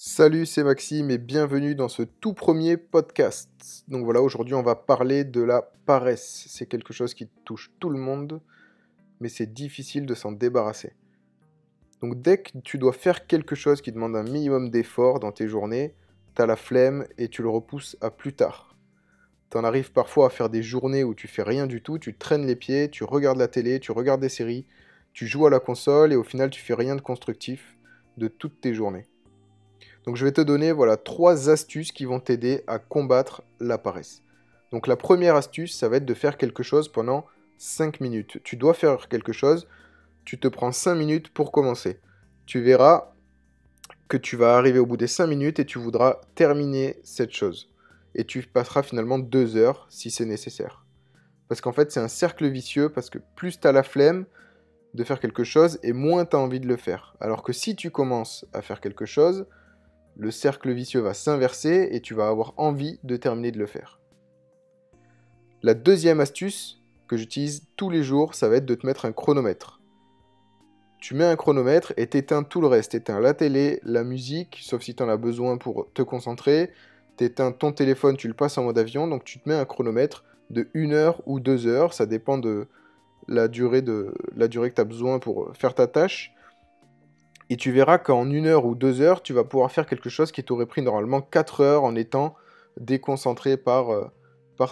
Salut, c'est Maxime et bienvenue dans ce tout premier podcast. Donc voilà, aujourd'hui on va parler de la paresse. C'est quelque chose qui touche tout le monde, mais c'est difficile de s'en débarrasser. Donc dès que tu dois faire quelque chose qui demande un minimum d'effort dans tes journées, t'as la flemme et tu le repousses à plus tard. T'en arrives parfois à faire des journées où tu fais rien du tout, tu traînes les pieds, tu regardes la télé, tu regardes des séries, tu joues à la console et au final tu fais rien de constructif de toutes tes journées. Donc je vais te donner voilà 3 astuces qui vont t'aider à combattre la paresse. Donc la première astuce, ça va être de faire quelque chose pendant 5 minutes. Tu dois faire quelque chose, tu te prends 5 minutes pour commencer. Tu verras que tu vas arriver au bout des 5 minutes et tu voudras terminer cette chose. Et tu passeras finalement 2 heures si c'est nécessaire. Parce qu'en fait c'est un cercle vicieux, parce que plus tu as la flemme de faire quelque chose et moins tu as envie de le faire. Alors que si tu commences à faire quelque chose, le cercle vicieux va s'inverser et tu vas avoir envie de terminer de le faire. La deuxième astuce que j'utilise tous les jours, ça va être de te mettre un chronomètre. Tu mets un chronomètre et t'éteins tout le reste. T'éteins la télé, la musique, sauf si tu en as besoin pour te concentrer. T'éteins ton téléphone, tu le passes en mode avion. Donc tu te mets un chronomètre de 1 heure ou 2 heures. Ça dépend de la durée que tu as besoin pour faire ta tâche. Et tu verras qu'en 1 heure ou 2 heures, tu vas pouvoir faire quelque chose qui t'aurait pris normalement 4 heures en étant déconcentré par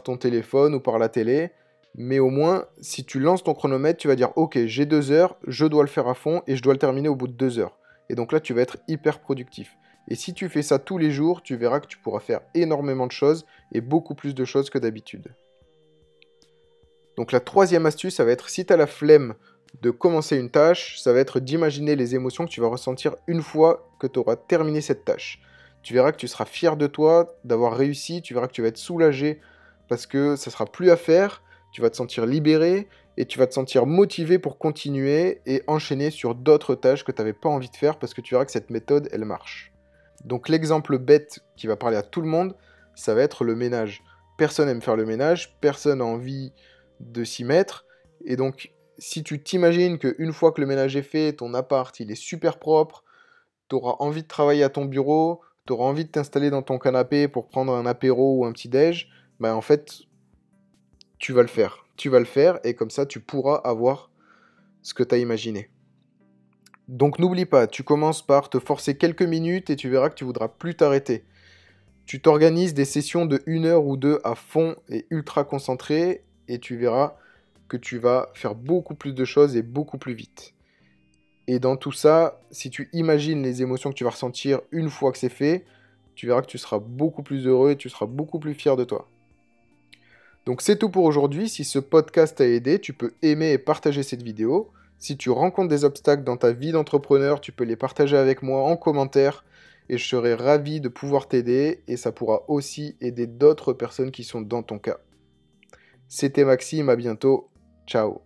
ton téléphone ou par la télé. Mais au moins, si tu lances ton chronomètre, tu vas dire ok, j'ai 2 heures, je dois le faire à fond et je dois le terminer au bout de 2 heures. Et donc là, tu vas être hyper productif. Et si tu fais ça tous les jours, tu verras que tu pourras faire énormément de choses et beaucoup plus de choses que d'habitude. Donc la troisième astuce, ça va être si tu as la flemme de commencer une tâche, ça va être d'imaginer les émotions que tu vas ressentir une fois que tu auras terminé cette tâche. Tu verras que tu seras fier de toi d'avoir réussi, tu verras que tu vas être soulagé parce que ça sera plus à faire, tu vas te sentir libéré et tu vas te sentir motivé pour continuer et enchaîner sur d'autres tâches que tu n'avais pas envie de faire parce que tu verras que cette méthode, elle marche. Donc l'exemple bête qui va parler à tout le monde, ça va être le ménage. Personne n'aime faire le ménage, personne n'a envie de s'y mettre. Et donc, si tu t'imagines qu'une fois que le ménage est fait, ton appart, il est super propre, tu auras envie de travailler à ton bureau, tu auras envie de t'installer dans ton canapé pour prendre un apéro ou un petit déj, ben en fait, tu vas le faire. Tu vas le faire et comme ça, tu pourras avoir ce que tu as imaginé. Donc n'oublie pas, tu commences par te forcer quelques minutes et tu verras que tu voudras plus t'arrêter. Tu t'organises des sessions de 1 heure ou 2 à fond et ultra concentré et tu verras que tu vas faire beaucoup plus de choses et beaucoup plus vite. Et dans tout ça, si tu imagines les émotions que tu vas ressentir une fois que c'est fait, tu verras que tu seras beaucoup plus heureux et tu seras beaucoup plus fier de toi. Donc c'est tout pour aujourd'hui. Si ce podcast t'a aidé, tu peux aimer et partager cette vidéo. Si tu rencontres des obstacles dans ta vie d'entrepreneur, tu peux les partager avec moi en commentaire et je serai ravi de pouvoir t'aider et ça pourra aussi aider d'autres personnes qui sont dans ton cas. C'était Maxime, à bientôt. Ciao.